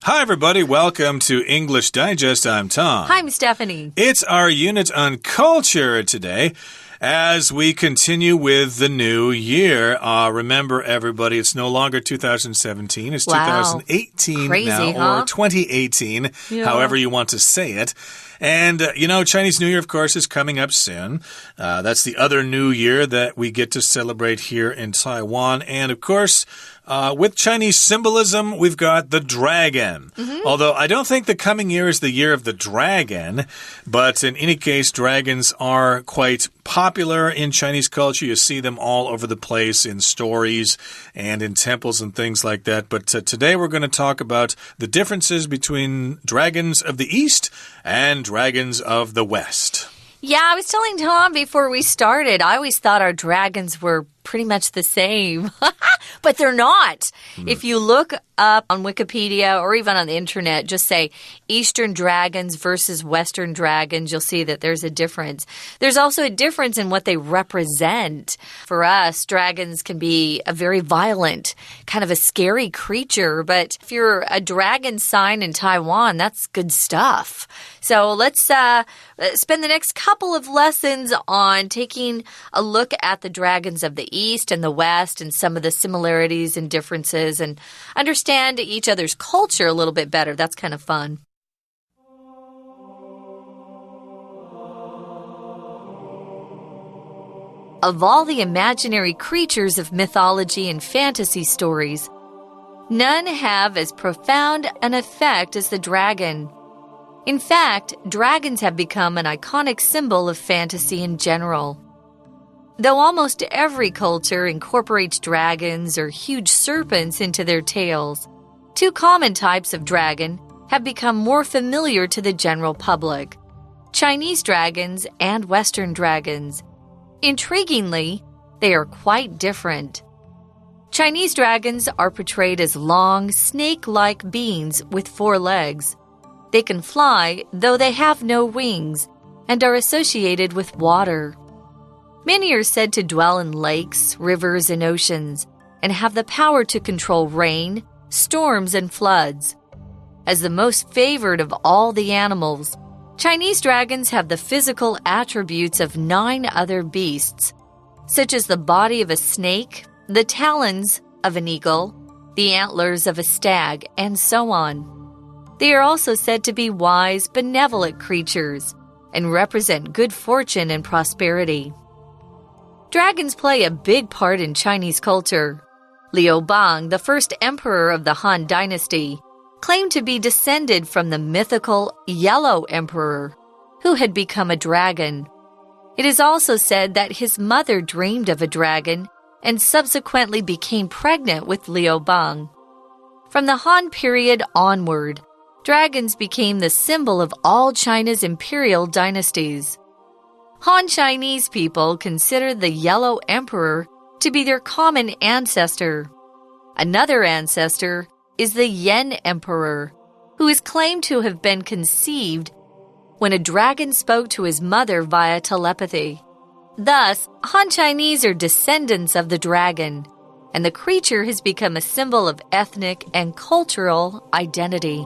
Hi, everybody. Welcome to English Digest. I'm Tom. Hi, I'm Stephanie. It's our unit on culture today. As we continue with the new year, remember, everybody, it's no longer 2017. It's 2018 Crazy, now, or 2018, however you want to say it. And, Chinese New Year, of course, is coming up soon. That's the other new year that we get to celebrate here in Taiwan. And, of course, with Chinese symbolism, we've got the dragon. Although I don't think the coming year is the year of the dragon. But in any case, dragons are quite popular in Chinese culture. You see them all over the place in stories and in temples and things like that. But today we're going to talk about the differences between dragons of the East and dragons of the West. Yeah, I was telling Tom before we started, I always thought our dragons were pretty much the same. But they're not. If you look up on Wikipedia or even on the internet, just say Eastern dragons versus Western dragons, you'll see that there's a difference. There's also a difference in what they represent. For us, dragons can be a very violent, kind of a scary creature. But if you're a dragon sign in Taiwan, that's good stuff. So let's spend the next couple of lessons on taking a look at the dragons of the East and the West and some of the similarities and differences and understand each other's culture a little bit better. That's kind of fun. Of all the imaginary creatures of mythology and fantasy stories, none have as profound an effect as the dragon. In fact, dragons have become an iconic symbol of fantasy in general. Though almost every culture incorporates dragons or huge serpents into their tales, two common types of dragon have become more familiar to the general public: Chinese dragons and Western dragons. Intriguingly, they are quite different. Chinese dragons are portrayed as long, snake-like beings with 4 legs. They can fly, though they have no wings, and are associated with water. Many are said to dwell in lakes, rivers, and oceans, and have the power to control rain, storms, and floods. As the most favored of all the animals, Chinese dragons have the physical attributes of 9 other beasts, such as the body of a snake, the talons of an eagle, the antlers of a stag, and so on. They are also said to be wise, benevolent creatures and represent good fortune and prosperity. Dragons play a big part in Chinese culture. Liu Bang, the first emperor of the Han Dynasty, claimed to be descended from the mythical Yellow Emperor, who had become a dragon. It is also said that his mother dreamed of a dragon and subsequently became pregnant with Liu Bang. From the Han period onward, dragons became the symbol of all China's imperial dynasties. Han Chinese people consider the Yellow Emperor to be their common ancestor. Another ancestor is the Yen Emperor, who is claimed to have been conceived when a dragon spoke to his mother via telepathy. Thus, Han Chinese are descendants of the dragon, and the creature has become a symbol of ethnic and cultural identity.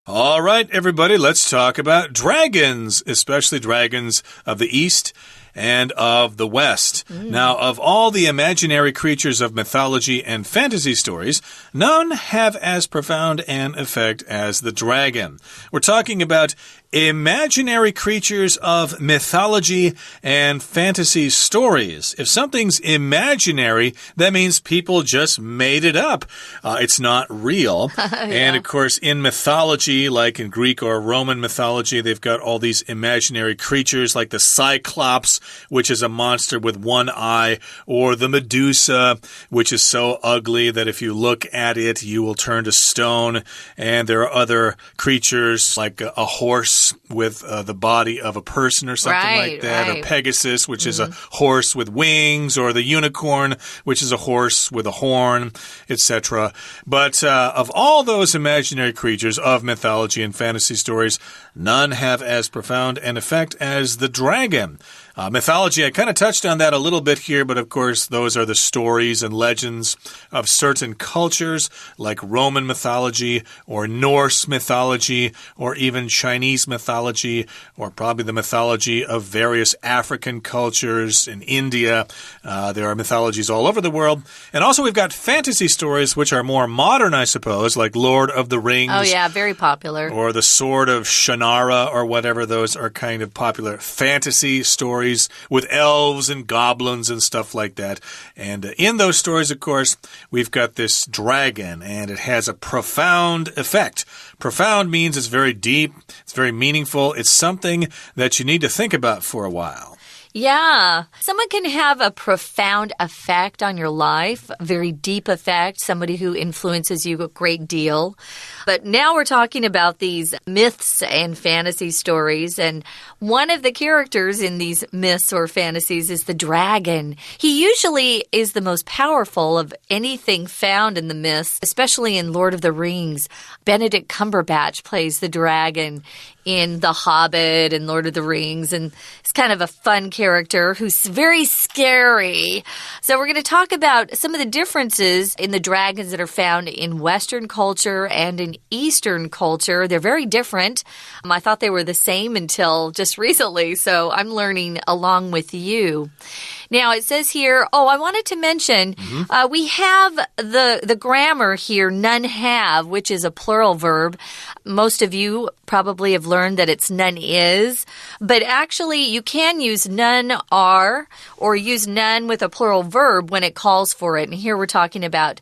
All right, everybody, let's talk about dragons, especially dragons of the East and of the West. Now, of all the imaginary creatures of mythology and fantasy stories, none have as profound an effect as the dragon. We're talking about imaginary creatures of mythology and fantasy stories. If something's imaginary, that means people just made it up. It's not real. And of course, in mythology, like in Greek or Roman mythology, they've got all these imaginary creatures like the Cyclops, which is a monster with one eye, or the Medusa, which is so ugly that if you look at it, you will turn to stone. And there are other creatures like a horse with the body of a person or something like that, or Pegasus, which is a horse with wings, or the unicorn, which is a horse with a horn, etc. But of all those imaginary creatures of mythology and fantasy stories, none have as profound an effect as the dragon. Mythology, I kind of touched on that a little bit here, but of course, those are the stories and legends of certain cultures, like Roman mythology or Norse mythology or even Chinese mythology, or probably the mythology of various African cultures in India. There are mythologies all over the world. And also we've got fantasy stories, which are more modern, I suppose, like Lord of the Rings. Oh, yeah, very popular. Or the Sword of Shannara or whatever. Those are kind of popular fantasy stories with elves and goblins and stuff like that. And in those stories, of course, we've got this dragon, and it has a profound effect. Profound means it's very deep, it's very meaningful, it's something that you need to think about for a while. Yeah, someone can have a profound effect on your life, a very deep effect, somebody who influences you a great deal. But now we're talking about these myths and fantasy stories, and one of the characters in these myths or fantasies is the dragon. He usually is the most powerful of anything found in the myths, especially in Lord of the Rings. Benedict Cumberbatch plays the dragon in The Hobbit and Lord of the Rings, and it's kind of a fun character who's very scary. So we're going to talk about some of the differences in the dragons that are found in Western culture and in Eastern culture. They're very different. I thought they were the same until just recently, so I'm learning along with you. Now, it says here, I wanted to mention, we have the grammar here, none have, which is a plural verb. Most of you probably have learned that it's none is, but actually you can use none are or use none with a plural verb when it calls for it. And here we're talking about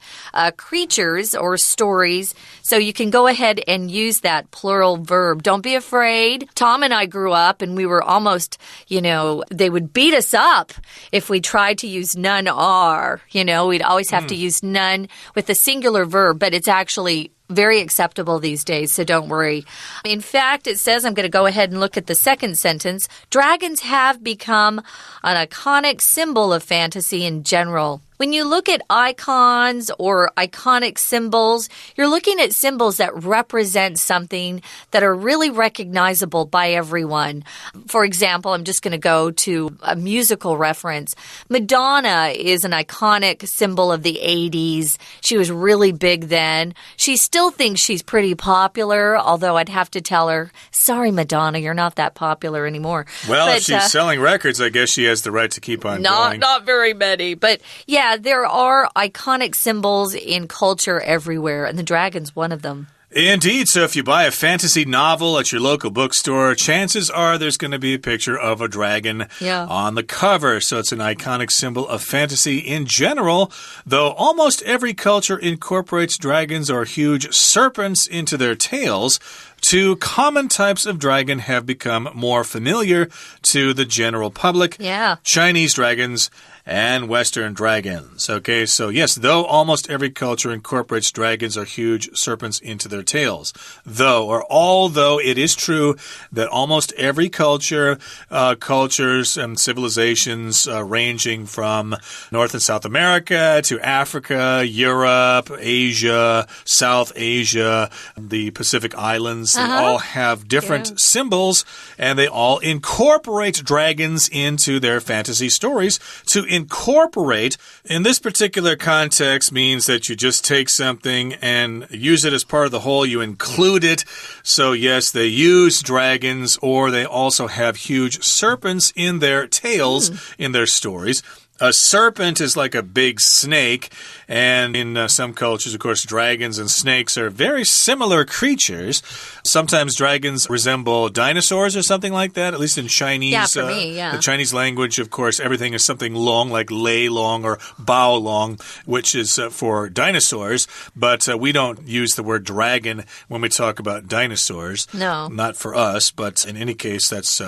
creatures or stories, so you can go ahead and use that plural verb. Don't be afraid. Tom and I grew up and we were almost, they would beat us up if we tried to use none are. We'd always have to use none with a singular verb, but it's actually very acceptable these days, so don't worry. In fact, it says, I'm going to go ahead and look at the second sentence, dragons have become an iconic symbol of fantasy in general. When you look at icons or iconic symbols, you're looking at symbols that represent something that are really recognizable by everyone. For example, I'm just going to go to a musical reference. Madonna is an iconic symbol of the 80s. She was really big then. She still thinks she's pretty popular, although I'd have to tell her, sorry, Madonna, you're not that popular anymore. Well, if she's selling records, I guess she has the right to keep on going. Not very many, but yeah, there are iconic symbols in culture everywhere, and the dragon's one of them. Indeed. So if you buy a fantasy novel at your local bookstore, chances are there's going to be a picture of a dragon on the cover. So it's an iconic symbol of fantasy in general, though almost every culture incorporates dragons or huge serpents into their tales. Two common types of dragon have become more familiar to the general public. Chinese dragons and Western dragons. Okay, so yes, though almost every culture incorporates dragons or huge serpents into their tales. Although it is true that almost every cultures and civilizations ranging from North and South America to Africa, Europe, Asia, South Asia, the Pacific Islands, they all have different symbols, and they all incorporate dragons into their fantasy stories. To incorporate, in this particular context, means that you just take something and use it as part of the whole. You include it. So yes, they use dragons, or they also have huge serpents in their tales, in their stories. A serpent is like a big snake, and in some cultures, of course, dragons and snakes are very similar creatures. Sometimes dragons resemble dinosaurs or something like that, at least in Chinese. The Chinese language, of course, everything is something long, like lei long or bao long, which is for dinosaurs. But we don't use the word dragon when we talk about dinosaurs. No. Not for us, but in any case, that's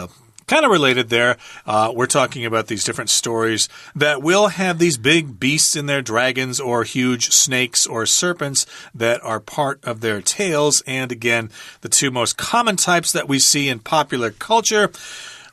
kind of related there. We're talking about these different stories that will have these big beasts in their dragons or huge snakes or serpents that are part of their tales. And again, the two most common types that we see in popular culture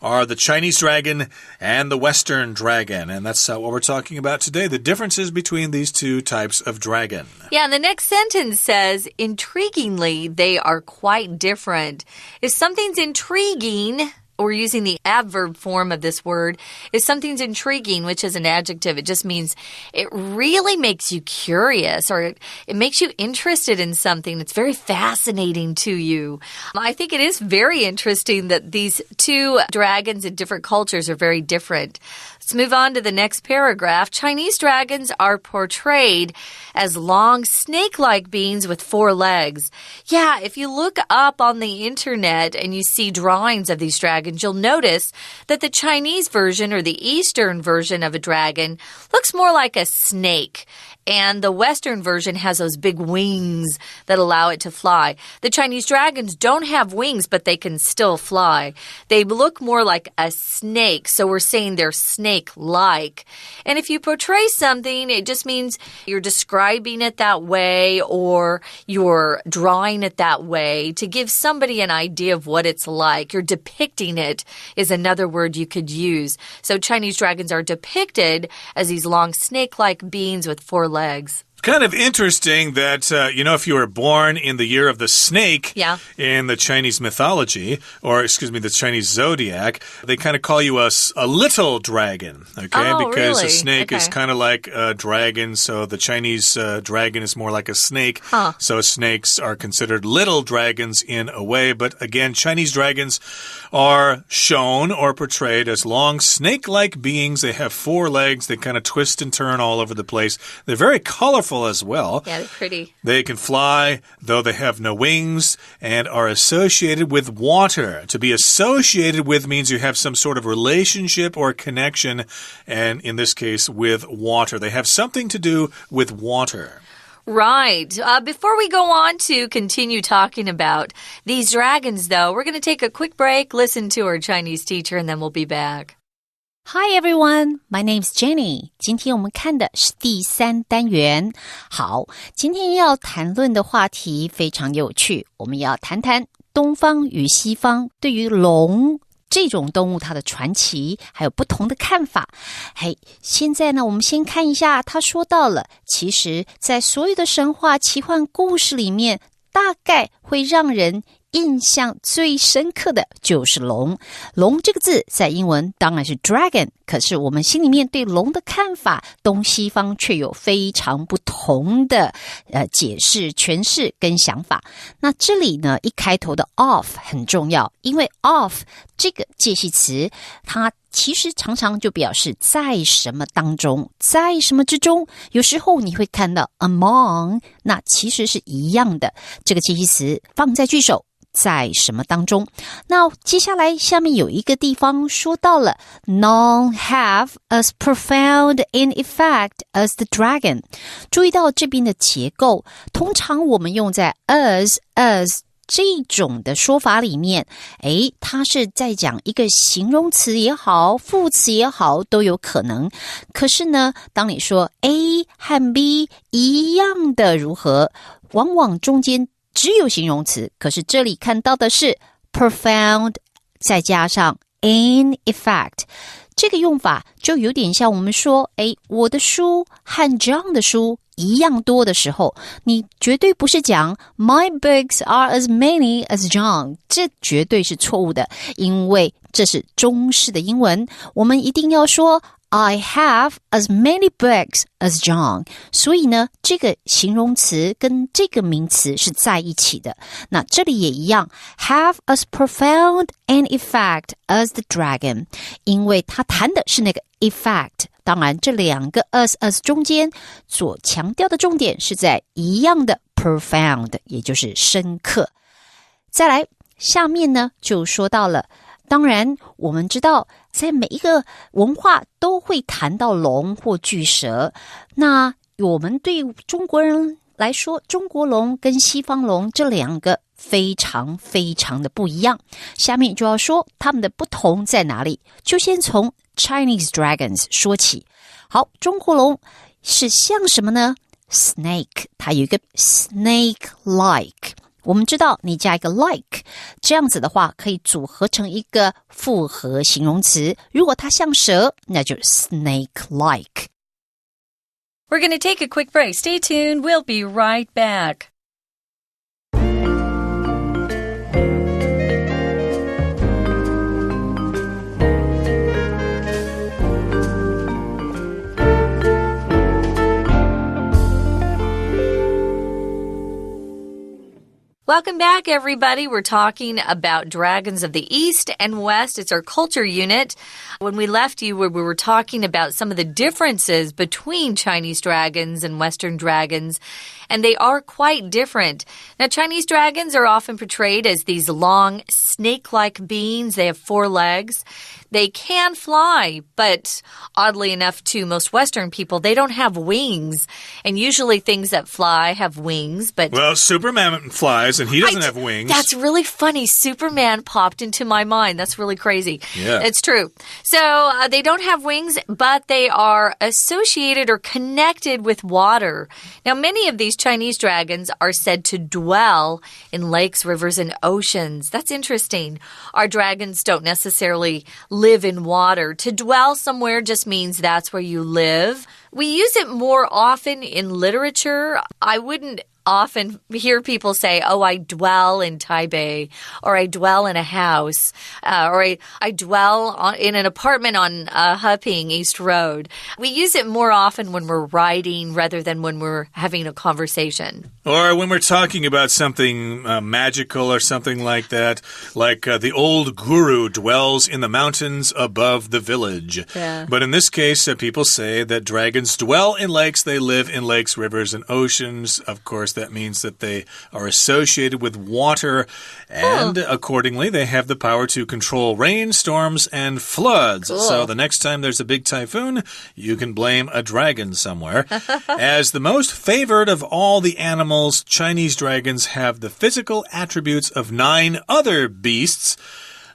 are the Chinese dragon and the Western dragon. And that's what we're talking about today, the differences between these two types of dragon. Yeah, and the next sentence says, intriguingly, they are quite different. If something's intriguing, we're using the adverb form of this word. If something's intriguing, which is an adjective, it just means it really makes you curious or it makes you interested in something. It's very fascinating to you. I think it is very interesting that these two dragons in different cultures are very different. Let's move on to the next paragraph. Chinese dragons are portrayed as long snake-like beings with 4 legs. Yeah, if you look up on the internet and you see drawings of these dragons, you'll notice that the Chinese version or the Eastern version of a dragon looks more like a snake. And the Western version has those big wings that allow it to fly. The Chinese dragons don't have wings, but they can still fly. They look more like a snake, so we're saying they're snake-like. And if you portray something, it just means you're describing it that way or you're drawing it that way to give somebody an idea of what it's like. You're depicting it is another word you could use. So Chinese dragons are depicted as these long snake-like beings with 4 legs. Kind of interesting that, if you were born in the year of the snake in the Chinese mythology, or excuse me, the Chinese zodiac, they kind of call you a little dragon, okay? Oh, because really? a snake is kind of like a dragon, so the Chinese dragon is more like a snake. So snakes are considered little dragons in a way. But again, Chinese dragons are shown or portrayed as long snake-like beings. They have 4 legs. They kind of twist and turn all over the place. They're very colorful as well. Yeah, they're pretty. They can fly, though they have no wings, and are associated with water. To be associated with means you have some sort of relationship or connection, and in this case, with water. They have something to do with water. Right. Before we go on to continue talking about these dragons, though, we're going to take a quick break, listen to our Chinese teacher, and then we'll be back.Hi everyone, my name's Jenny. 今天我们看的是第3单元。好，今天要谈论的话题非常有趣，我们要谈谈东方与西方对于龙这种动物它的传奇还有不同的看法。现在呢，我们先看一下，他说到了，其实在所有的神话奇幻故事里面，大概会让人印象最深刻的就是龙。龙这个字在英文当然是 dragon， 可是我们心里面对龙的看法，东西方却有非常不同的解释、诠释跟想法。那这里呢，一开头的 of 很重要，因为 of 这个介系词，它其实常常就表示在什么当中，在什么之中。有时候你会看到 among， 那其实是一样的，这个介系词放在句首，在什么当中。那接下来下面有一个地方说到了 None have as profound an effect as the dragon。 注意到这边的结构，通常我们用在 as 这种的说法里面，它是在讲一个形容词也好，副词也好，都有可能。可是呢，当你说 A 和 B 一样的如何，往往中间只有形容词，可是这里看到的是 profound 再加上 an effect， 这个用法就有点像我们说，我的书和 John 的书一样多的时候，你绝对不是讲 My books are as many as John， 这绝对是错误的，因为这是中式的英文，我们一定要说I have as many books as John， 所以呢，这个形容词跟这个名词是在一起的。那这里也一样 have as profound an effect as the dragon， 因为它谈的是那个 effect。当然这两个 as 中间所强调的重点是在一样的 profound， 也就是深刻。再来下面呢就说到了，当然我们知道在每一个文化都会谈到龙或巨蛇，那我们对中国人来说，中国龙跟西方龙这两个非常非常的不一样，下面就要说它们的不同在哪里，就先从 Chinese dragons 说起。好，中国龙是像什么呢？ Snake， 它有一个 snake-like，我们知道你加一个 like， 这样子的话可以组合成一个复合形容词，如果它像蛇，那就是 snake-like。 We're going to take a quick break. Stay tuned. We'll be right back. Welcome back, everybody. We're talking about dragons of the East and West. It's our culture unit. When we left you, we were talking about some of the differences between Chinese dragons and Western dragons, and they are quite different. Now, Chinese dragons are often portrayed as these long, snake-like beings. They have 4 legs. They can fly, but oddly enough to most Western people, they don't have wings. And usually things that fly have wings, but... Well, Superman flies, and he doesn't have wings. That's really funny. Superman popped into my mind. That's really crazy. Yeah. It's true. So they don't have wings, but they are associated or connected with water. Now, many of these Chinese dragons are said to dwell in lakes, rivers, and oceans. That's interesting. Our dragons don't necessarily live in water. To dwell somewhere just means that's where you live. We use it more often in literature. I wouldn't often hear people say, oh, I dwell in Taipei, or I dwell in a house, or I dwell in an apartment on Heping East Road. We use it more often when we're writing rather than when we're having a conversation. Or when we're talking about something magical or something like that, like the old guru dwells in the mountains above the village. Yeah. But in this case, people say that dragons dwell in lakes. They live in lakes, rivers, and oceans. Of course, that means that they are associated with water, and accordingly, they have the power to control rain, storms, and floods. Cool. So the next time there's a big typhoon, you can blame a dragon somewhere. As the most favored of all the animals, Chinese dragons have the physical attributes of 9 other beasts.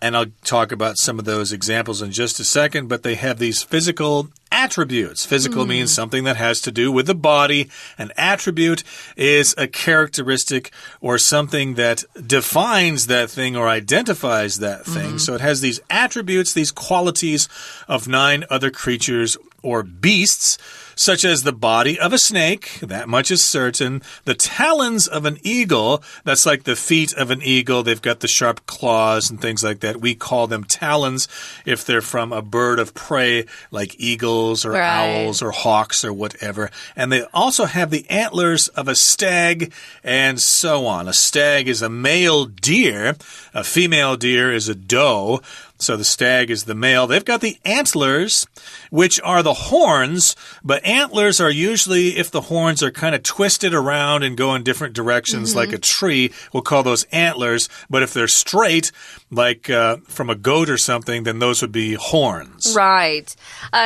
And I'll talk about some of those examples in just a second, but they have these physical attributes. Physical means something that has to do with the body. An attribute is a characteristic or something that defines that thing or identifies that thing. So it has these attributes, these qualities of 9 other creatures or beasts, such as the body of a snake, that much is certain, the talons of an eagle, that's like the feet of an eagle, they've got the sharp claws and things like that. We call them talons if they're from a bird of prey, like eagles or owls or hawks or whatever. And they also have the antlers of a stag and so on. A stag is a male deer, a female deer is a doe. So the stag is the male. They've got the antlers, which are the horns, but antlers are usually, if the horns are kind of twisted around and go in different directions like a tree, we'll call those antlers. But if they're straight, like from a goat or something, then those would be horns. Right.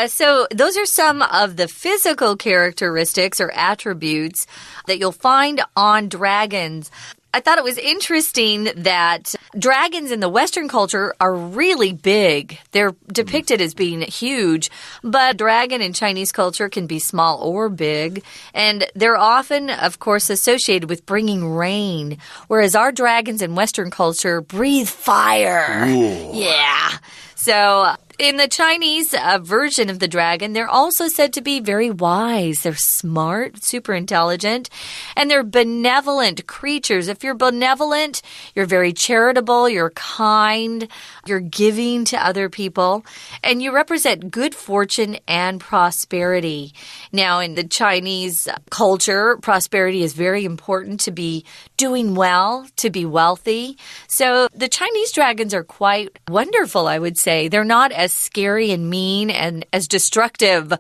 So those are some of the physical characteristics or attributes that you'll find on dragons. I thought it was interesting that dragons in the Western culture are really big. They're depicted as being huge, but a dragon in Chinese culture can be small or big. And they're often, of course, associated with bringing rain, whereas our dragons in Western culture breathe fire. Ooh. Yeah. So in the Chinese version of the dragon, they're also said to be very wise. They're smart, super intelligent, and they're benevolent creatures. If you're benevolent, you're very charitable, you're kind, you're giving to other people, and you represent good fortune and prosperity. Now, in the Chinese culture, prosperity is very important, to be doing well, to be wealthy. So the Chinese dragons are quite wonderful, I would say. They're not as scary and mean and as destructive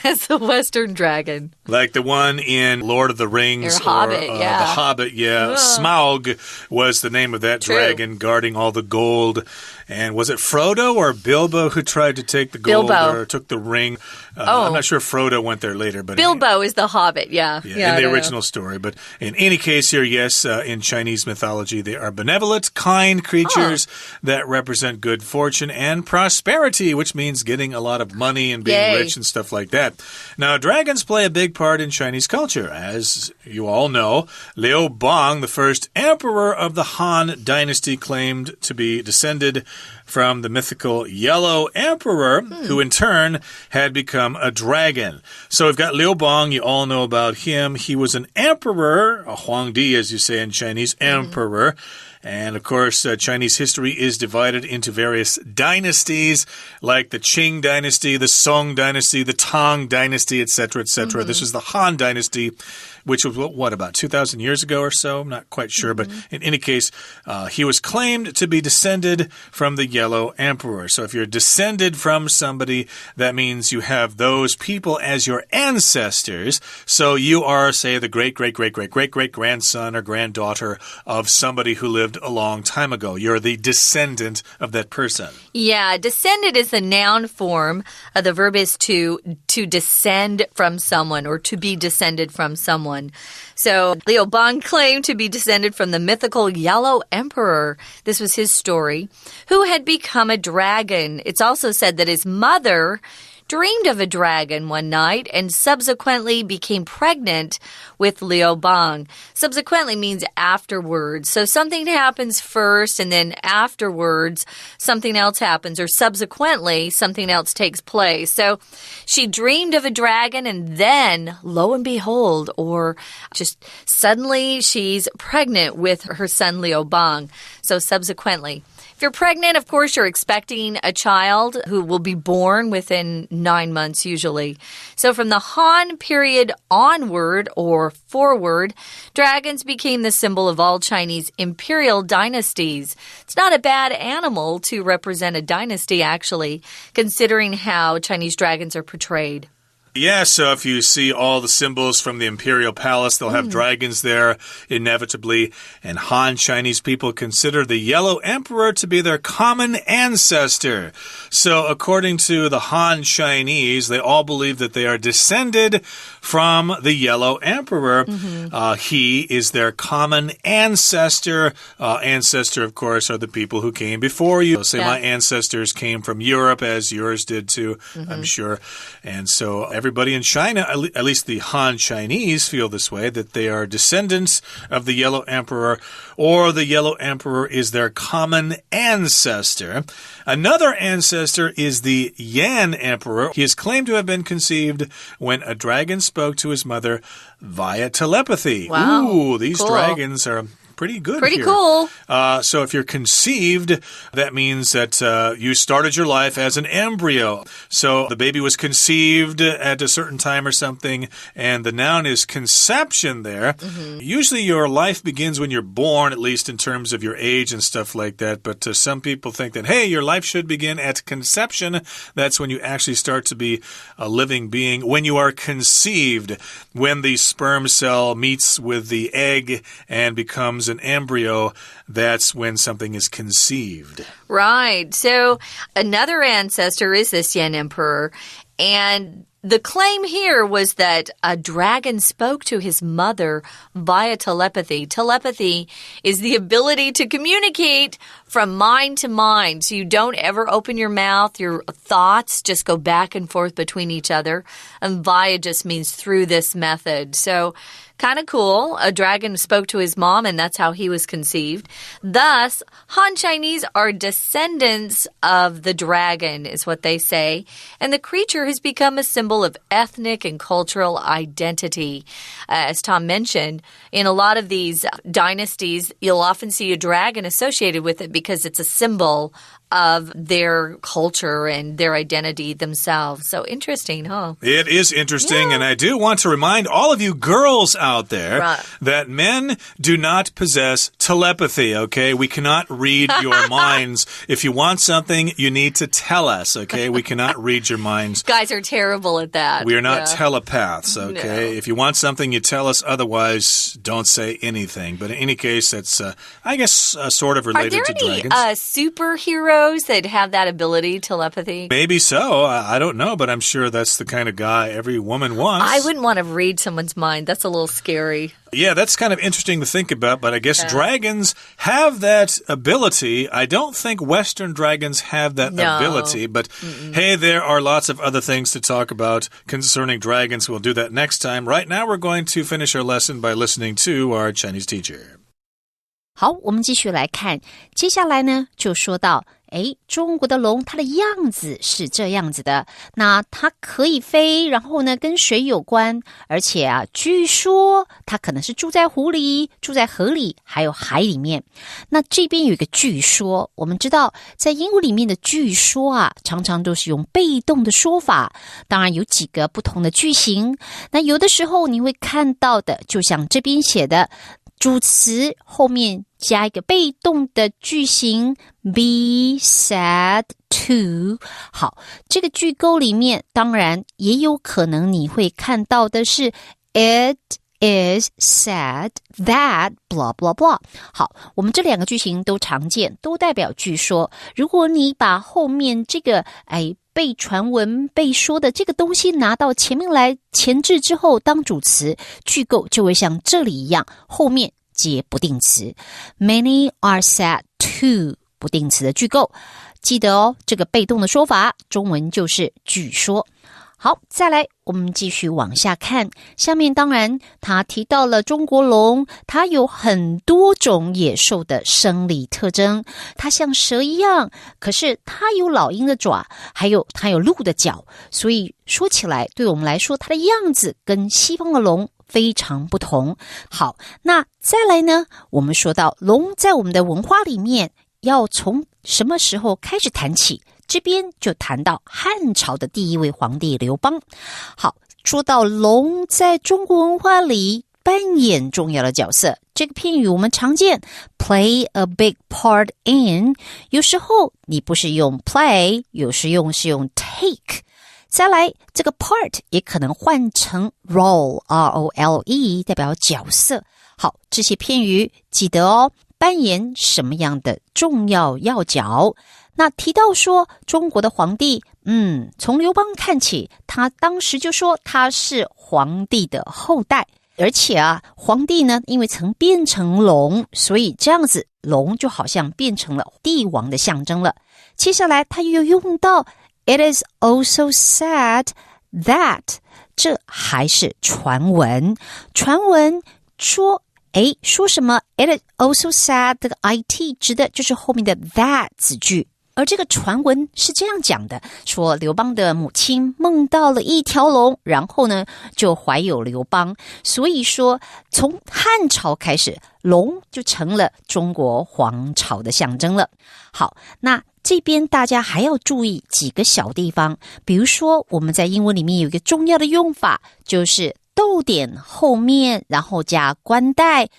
as the Western dragon. Like the one in Lord of the Rings or Hobbit, yeah. The Hobbit, yeah. Smaug was the name of that dragon guarding all the gold. And was it Frodo or Bilbo who tried to take the gold or took the ring? I'm not sure if Frodo went there later. But Bilbo is the Hobbit, yeah in the original story. But in any case here, yes, in Chinese mythology, they are benevolent, kind creatures that represent good fortune and prosperity, which means getting a lot of money and being rich and stuff like that. Now, dragons play a big part in Chinese culture. As you all know, Liu Bang, the first emperor of the Han dynasty, claimed to be descended from the mythical Yellow Emperor, who in turn had become a dragon. So we've got Liu Bang, you all know about him. He was an emperor, a Huangdi, as you say in Chinese, emperor. And, of course, Chinese history is divided into various dynasties, like the Qing dynasty, the Song dynasty, the Tang dynasty, etc., etc. This is the Han dynasty, which was, what, about 2,000 years ago or so? I'm not quite sure. But in any case, he was claimed to be descended from the Yellow Emperor. So if you're descended from somebody, that means you have those people as your ancestors. So you are, say, the great-great-great-great-great-great-grandson or granddaughter of somebody who lived a long time ago. You're the descendant of that person. Yeah, descendant is the noun form. The verb is to descend from someone or to be descended from someone. So Liu Bang claimed to be descended from the mythical Yellow Emperor. This was his story, who had become a dragon. It's also said that his mother dreamed of a dragon one night and subsequently became pregnant with Liu Bang. Subsequently means afterwards. So something happens first and then afterwards something else happens, or subsequently something else takes place. So she dreamed of a dragon and then, lo and behold, or just suddenly she's pregnant with her son Liu Bang. So subsequently. If you're pregnant, of course, you're expecting a child who will be born within 9 months usually. So from the Han period onward or forward, dragons became the symbol of all Chinese imperial dynasties. It's not a bad animal to represent a dynasty, actually, considering how Chinese dragons are portrayed. Yeah, so if you see all the symbols from the imperial palace, they'll have dragons there, inevitably. And Han Chinese people consider the Yellow Emperor to be their common ancestor. So according to the Han Chinese, they all believe that they are descended from the Yellow Emperor. He is their common ancestor. Ancestor, of course, are the people who came before you. Say my ancestors came from Europe, as yours did too, I'm sure. And so everybody in China, at least the Han Chinese, feel this way, that they are descendants of the Yellow Emperor, or the Yellow Emperor is their common ancestor. Another ancestor is the Yan Emperor. He is claimed to have been conceived when a dragon spoke to his mother via telepathy. Wow. Ooh, these cool. dragons are pretty good Pretty here. cool. So if you're conceived, that means that you started your life as an embryo. So the baby was conceived at a certain time or something, and the noun is conception there. Usually your life begins when you're born, at least in terms of your age and stuff like that. But some people think that, hey, your life should begin at conception. That's when you actually start to be a living being. When you are conceived, when the sperm cell meets with the egg and becomes an embryo, that's when something is conceived. Right. So another ancestor is this Yan Emperor. And the claim here was that a dragon spoke to his mother via telepathy. Telepathy is the ability to communicate from mind to mind. So you don't ever open your mouth. Your thoughts just go back and forth between each other. And via just means through this method. So kind of cool. A dragon spoke to his mom, and that's how he was conceived. Thus, Han Chinese are descendants of the dragon, is what they say. And the creature has become a symbol of ethnic and cultural identity. As Tom mentioned, in a lot of these dynasties, you'll often see a dragon associated with it because it's a symbol of their culture and their identity themselves. So interesting, huh? It is interesting, and I do want to remind all of you girls out there that men do not possess telepathy, okay? We cannot read your minds. If you want something, you need to tell us, okay? We cannot read your minds. Guys are terrible at that. We are not telepaths, okay? No. If you want something, you tell us. Otherwise, don't say anything. But in any case, that's, I guess, sort of related to dragons. Are there any superheroes that have that ability, telepathy? Maybe so. I don't know, but I'm sure that's the kind of guy every woman wants. I wouldn't want to read someone's mind. That's a little scary. Yeah, that's kind of interesting to think about, but I guess dragons have that ability. I don't think Western dragons have that ability, but hey, there are lots of other things to talk about concerning dragons. We'll do that next time. Right now, we're going to finish our lesson by listening to our Chinese teacher. 好，我们继续来看，接下来呢就说到中国的龙它的样子是这样子的，那它可以飞，然后呢跟水有关，而且据说它可能是住在湖里，住在河里，还有海里面。那这边有一个据说，我们知道在英文里面的据说常常都是用被动的说法，当然有几个不同的句型，那有的时候你会看到的，就像这边写的主词后面加一个被动的句型 be sad to。 好，这个句构里面当然也有可能你会看到的是 it is sad that blah blah blah。 好，我们这两个句型都常见，都代表句说。如果你把后面这个被传闻被说的这个东西拿到前面来前置之后当主词，句构就会像这里一样，后面接不定词。 Many are sad to 不定词的句构，记得这个被动的说法中文就是据说。好，再来我们继续往下看，下面当然他提到了中国龙，它有很多种野兽的生理特征，它像蛇一样，可是它有老鹰的爪，还有它有鹿的角，所以说起来对我们来说它的样子跟西方的龙非常不同。好，那再来呢，我们说到龙在我们的文化里面要从什么时候开始谈起，这边就谈到汉朝的第一位皇帝刘邦。好，说到龙在中国文化里扮演重要的角色，这个片语我们常见 play a big part in， 有时候你不是用 play， 有时是用 take。 再来，这个 part 也可能换成 role R-O-L-E， 代表角色。好，这些片语记得哦，扮演什么样的重要要角。那提到说中国的皇帝，从刘邦看起，他当时就说他是皇帝的后代，而且皇帝呢，因为曾变成龙，所以这样子龙就好像变成了帝王的象征了。接下来他又用到 It is also sad that， 这还是传闻，传闻说说什么 It is also sad， 这个 it 指的就是后面的 that 子句。而这个传闻是这样讲的，说刘邦的母亲梦到了一条龙，然后呢就怀有刘邦，所以说从汉朝开始，龙就成了中国皇朝的象征了。好，那这边大家还要注意几个小地方，比如说我们在英文里面有一个重要的用法，就是逗点后面然后加冠带，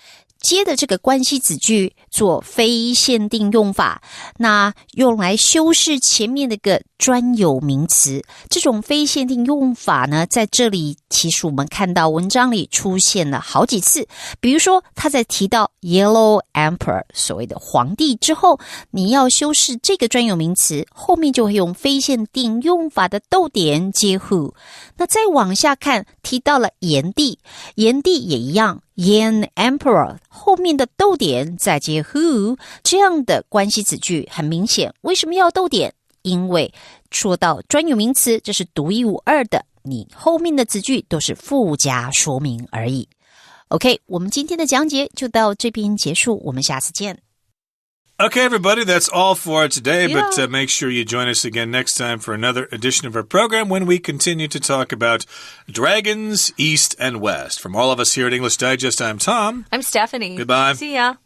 接的这个关系子句做非限定用法，那用来修饰前面的个专有名词。这种非限定用法呢，在这里其实我们看到文章里出现了好几次。比如说他在提到 Yellow Emperor 所谓的皇帝之后，你要修饰这个专有名词，后面就会用非限定用法的逗点接 who。 那再往下看，提到了炎帝，炎帝也一样Yan Emperor 后面的逗点再接 who， 这样的关系子句很明显。为什么要逗点？因为说到专有名词，这是独一无二的，你后面的子句都是附加说明而已。 OK， 我们今天的讲解就到这边结束，我们下次见。Okay, everybody, that's all for today, but make sure you join us again next time for another edition of our program when we continue to talk about dragons, East and West. From all of us here at English Digest, I'm Tom. I'm Stephanie. Goodbye. See ya.